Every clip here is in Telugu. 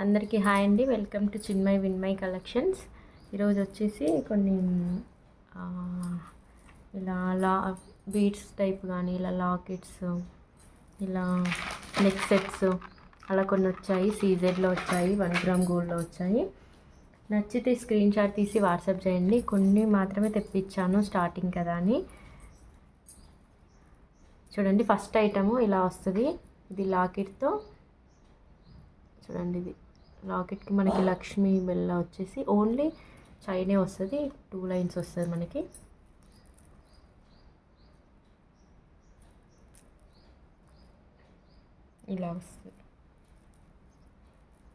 అందరికీ హాయ్ అండి. Welcome to Chinmay Vinmay collections. ఈరోజు వచ్చేసి కొన్ని ఇలా బీడ్స్ టైప్ కానీ ఇలా లాకెట్స్, ఇలా నెక్ సెట్స్ అలా కొన్ని వచ్చాయి. సీజెడ్లో వచ్చాయి, 1 గ్రామ్ గోల్డ్లో వచ్చాయి. నచ్చితే స్క్రీన్ షాట్ తీసి వాట్సాప్ చేయండి. కొన్ని మాత్రమే తెప్పించాను, స్టార్టింగ్ కదా అని. చూడండి, ఫస్ట్ ఐటము ఇలా వస్తుంది. ఇది లాకెట్తో చూడండి. ఇది లాకెట్కి మనకి లక్ష్మీ బెల్ల వచ్చేసి ఓన్లీ చైనే వస్తుంది. 2 లైన్స్ వస్తుంది మనకి. ఇలా వస్తుంది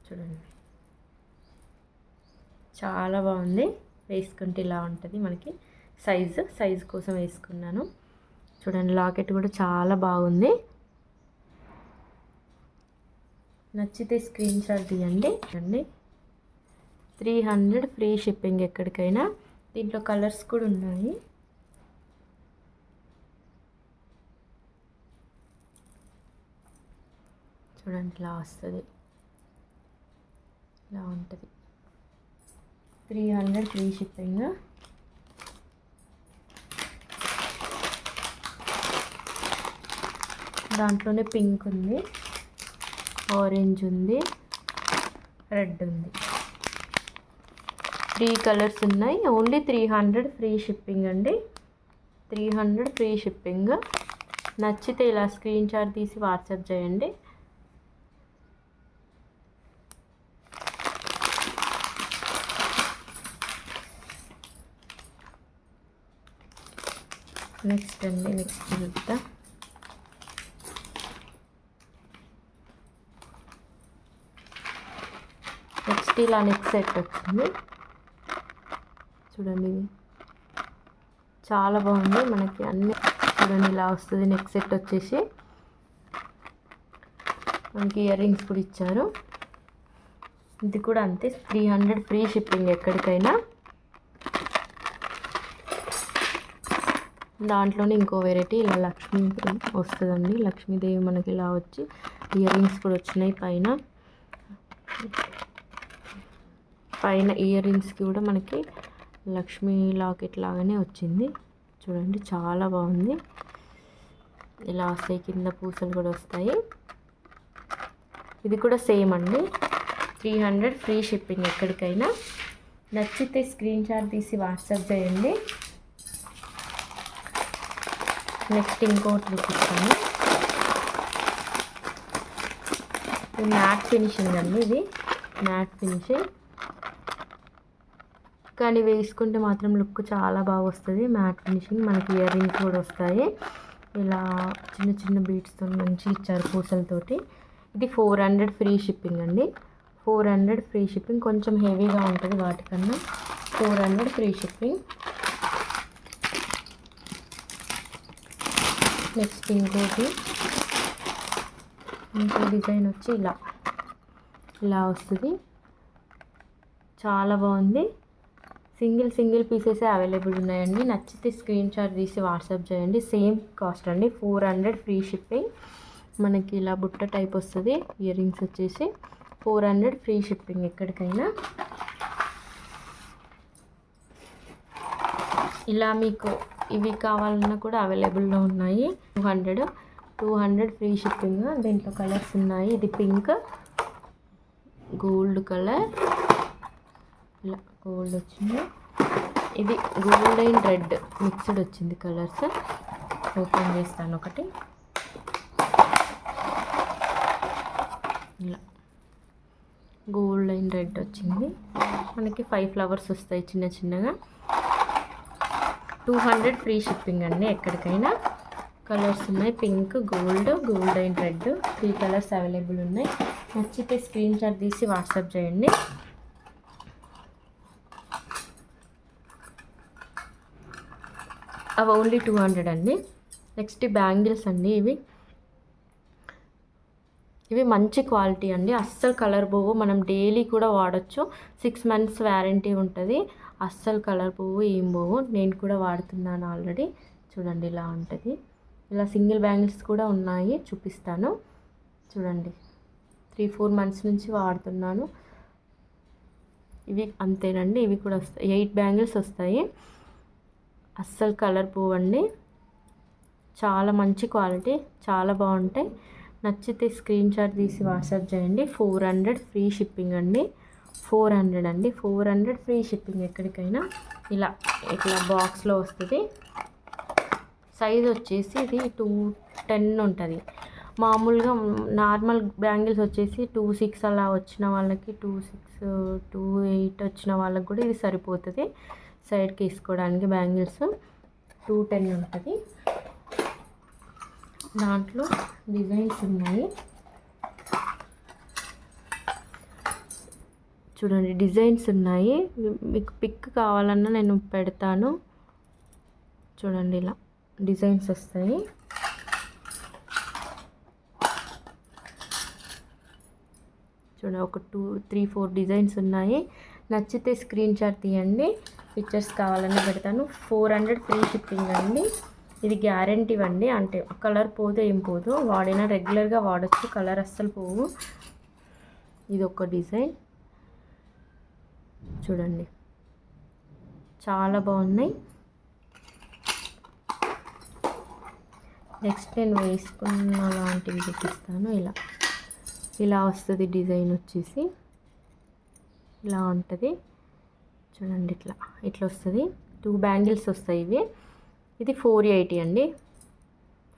చూడండి, చాలా బాగుంది. వేసుకుంటే ఇలా ఉంటుంది మనకి. సైజు కోసం వేసుకున్నాను. చూడండి, లాకెట్ కూడా చాలా బాగుంది. నచ్చితే స్క్రీన్ షాట్ తీయండి. అండి 300 ఫ్రీ షిప్పింగ్ ఎక్కడికైనా. దీంట్లో కలర్స్ కూడా ఉన్నాయి. చూడండి, ఇలా వస్తుంది, ఇలా ఉంటుంది. 300 ఫ్రీ షిప్పింగ్. దాంట్లోనే పింక్ ఉంది, ఆరెంజ్ ఉంది, రెడ్ ఉంది. 3 కలర్స్ ఉన్నాయి. ఓన్లీ 300 ఫ్రీ షిప్పింగ్ అండి. 300 ఫ్రీ షిప్పింగ్. నచ్చితే ఇలా స్క్రీన్ షాట్ తీసి వాట్సాప్ చేయండి. నెక్స్ట్ చూద్దాం. నెక్స్ట్ ఇలా నెక్ సెట్ వచ్చింది. చూడండి, ఇది చాలా బాగుంది. మనకి అన్ని చూడండి ఇలా వస్తుంది. నెక్ సెట్ వచ్చేసి మనకి ఇయర్ రింగ్స్ కూడా ఇచ్చారు. ఇది కూడా అంతే, 300 ఫ్రీ షిప్పింగ్ ఎక్కడికైనా. దాంట్లోనే ఇంకో వెరైటీ ఇలా లక్ష్మీ వస్తుందండి. లక్ష్మీదేవి మనకి ఇలా వచ్చి ఇయర్ రింగ్స్ కూడా వచ్చినాయి. పైన ఇయర్ రింగ్స్కి కూడా మనకి లక్ష్మీ లాకెట్ లాగానే వచ్చింది. చూడండి, చాలా బాగుంది. ఇలా వస్తాయి, కింద పూసలు కూడా వస్తాయి. ఇది కూడా సేమ్ అండి, 300 ఫ్రీ షిప్పింగ్ ఎక్కడికైనా. నచ్చితే స్క్రీన్ షాట్ తీసి వాట్సాప్ చేయండి. నెక్స్ట్ ఇంకోటి చూపిస్తాను. ఇది మ్యాట్ ఫినిషింగ్ అండి. ఇది మ్యాట్ ఫినిషింగ్, కానీ వేసుకుంటే మాత్రం లుక్ చాలా బాగా వస్తుంది. Matte finishing. మనకి ఇయర్ రింగ్స్ కూడా వస్తాయి. ఇలా చిన్న చిన్న బీడ్స్తో మంచి ఇచ్చారు పూసలతోటి. ఇది 400 ఫ్రీ షిప్పింగ్ అండి. 400 ఫ్రీ షిప్పింగ్. కొంచెం హెవీగా ఉంటుంది వాటికన్నా. 400 ఫ్రీ షిప్పింగ్. నెక్స్ట్ ఇంకో డిజైన్ వచ్చి ఇలా వస్తుంది. చాలా బాగుంది. సింగిల్ పీసెస్ అవైలబుల్ ఉన్నాయండి. నచ్చితే స్క్రీన్ షాట్ తీసి వాట్సాప్ చేయండి. సేమ్ కాస్ట్ అండి, 400 ఫ్రీ షిప్పింగ్. మనకి ఇలా బుట్ట టైప్ వస్తుంది. ఇయర్ రింగ్స్ వచ్చేసి 400 ఫ్రీ షిప్పింగ్ ఎక్కడికైనా. ఇలా మీకు ఇవి కావాలన్నా కూడా అవైలబుల్లో ఉన్నాయి. 200 ఫ్రీ షిప్పింగ్. దీంట్లో కలర్స్ ఉన్నాయి. ఇది పింక్, గోల్డ్ కలర్, ఇలా గోల్డ్ వచ్చింది. ఇది గోల్డ్ అండ్ రెడ్ మిక్స్డ్ వచ్చింది కలర్స్. ఓపెన్ చేస్తాను ఒకటి. ఇలా గోల్డ్ అండ్ రెడ్ వచ్చింది. మనకి 5 ఫ్లవర్స్ వస్తాయి చిన్న చిన్నగా. 200 ఫ్రీ షిప్పింగ్ అండి ఎక్కడికైనా. కలర్స్ ఉన్నాయి, pink, gold and red. 3 colours available ఉన్నాయి. నచ్చితే స్క్రీన్ షాట్ తీసి వాట్సాప్ చేయండి. అవి ఓన్లీ 200 అండి. నెక్స్ట్ బ్యాంగిల్స్ అండి. ఇవి మంచి క్వాలిటీ అండి. అస్సలు కలర్ పోవు. మనం డైలీ కూడా వాడచ్చు. 6 మంత్స్ వ్యారంటీ ఉంటుంది. అస్సలు కలర్ పోవు, ఏం పోవు. నేను కూడా వాడుతున్నాను ఆల్రెడీ. చూడండి, ఇలా ఉంటుంది. ఇలా సింగిల్ బ్యాంగిల్స్ కూడా ఉన్నాయి, చూపిస్తాను. చూడండి, 3-4 మంత్స్ నుంచి వాడుతున్నాను. ఇవి అంతేనండి, ఇవి కూడా వస్తాయి. 8 బ్యాంగిల్స్ వస్తాయి. అస్సలు కలర్ పోవండి. చాలా మంచి క్వాలిటీ, చాలా బాగుంటాయి. నచ్చితే స్క్రీన్ షాట్ తీసి వాట్సాప్ చేయండి. 400 ఫ్రీ షిప్పింగ్ అండి. 400 అండి, 400 ఫ్రీ షిప్పింగ్ ఎక్కడికైనా. ఇట్లా బాక్స్లో వస్తుంది. సైజ్ వచ్చేసి ఇది 210 ఉంటుంది. మామూలుగా నార్మల్ బ్యాంగిల్స్ వచ్చేసి 26 అలా వచ్చిన వాళ్ళకి, 26, 28 వచ్చిన వాళ్ళకి కూడా ఇది సరిపోతుంది. సైడ్కి వేసుకోవడానికి బ్యాంగిల్స్ 210 ఉంటుంది. దాంట్లో డిజైన్స్ ఉన్నాయి చూడండి, డిజైన్స్ ఉన్నాయి. మీకు పిక్ కావాలన్నా నేను పెడతాను. చూడండి, ఇలా డిజైన్స్ వస్తాయి. చూడండి, ఒక 2, 3, 4 డిజైన్స్ ఉన్నాయి. నచ్చితే స్క్రీన్ షాట్ తీయండి. పిక్చర్స్ కావాలన్నా పెడతాను. 400 ఫ్రీ షిప్పింగ్ అండి. ఇది గ్యారంటీ అండి, అంటే కలర్ పోతే ఏం పోదు, వాడినా రెగ్యులర్గా వాడచ్చు, కలర్ అస్సలు పోవు. ఇది ఒక డిజైన్ చూడండి, చాలా బాగున్నాయి. నెక్స్ట్ నేను వేసుకున్న లాంటివి చూపిస్తాను. ఇలా వస్తుంది డిజైన్ వచ్చేసి, ఇలా ఉంటుంది చూడండి. ఇట్లా వస్తుంది. 2 బ్యాంగిల్స్ వస్తాయి. ఇది 480 అండి.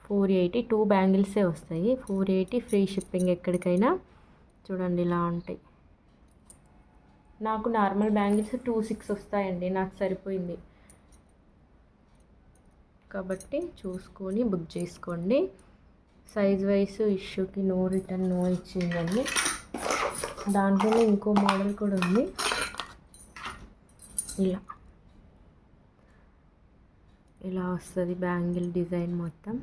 480 2 బ్యాంగిల్సే వస్తాయి. 480 ఫ్రీ షిప్పింగ్ ఎక్కడికైనా. చూడండి, ఇలా ఉంటాయి. నాకు నార్మల్ బ్యాంగిల్స్ 26 వస్తాయండి, నాకు సరిపోయింది. కాబట్టి చూసుకొని బుక్ చేసుకోండి. సైజ్ వైస్ ఇష్యూకి నో రిటర్న్, నో ఎక్స్చేంజ్ అండి. దాంట్లోనే ఇంకో మోడల్ కూడా ఉంది. ఇలా వస్తుంది బ్యాంగిల్ డిజైన్ మొత్తం.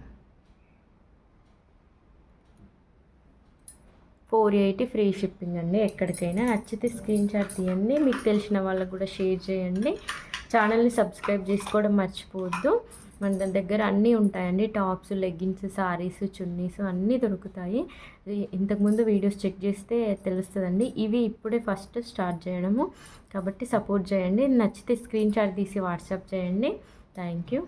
480 ఫ్రీ షిప్పింగ్ అండి ఎక్కడికైనా. నచ్చితే స్క్రీన్ షాట్ తీయండి. మీకు తెలిసిన వాళ్ళకు కూడా షేర్ చేయండి. ఛానల్ని సబ్స్క్రైబ్ చేసుకోవడం మర్చిపోవద్దు. మన దగ్గర అన్నీ ఉంటాయండి. టాప్స్, లెగ్గిన్స్, సారీస్, చున్నీస్ అన్నీ దొరుకుతాయి. ఇంతకుముందు వీడియోస్ చెక్ చేస్తే తెలుస్తుందండి. ఇవి ఇప్పుడే ఫస్ట్ స్టార్ట్ చేయడము, కాబట్టి సపోర్ట్ చేయండి. నచ్చితే స్క్రీన్ షాట్ తీసి వాట్సాప్ చేయండి. Thank you.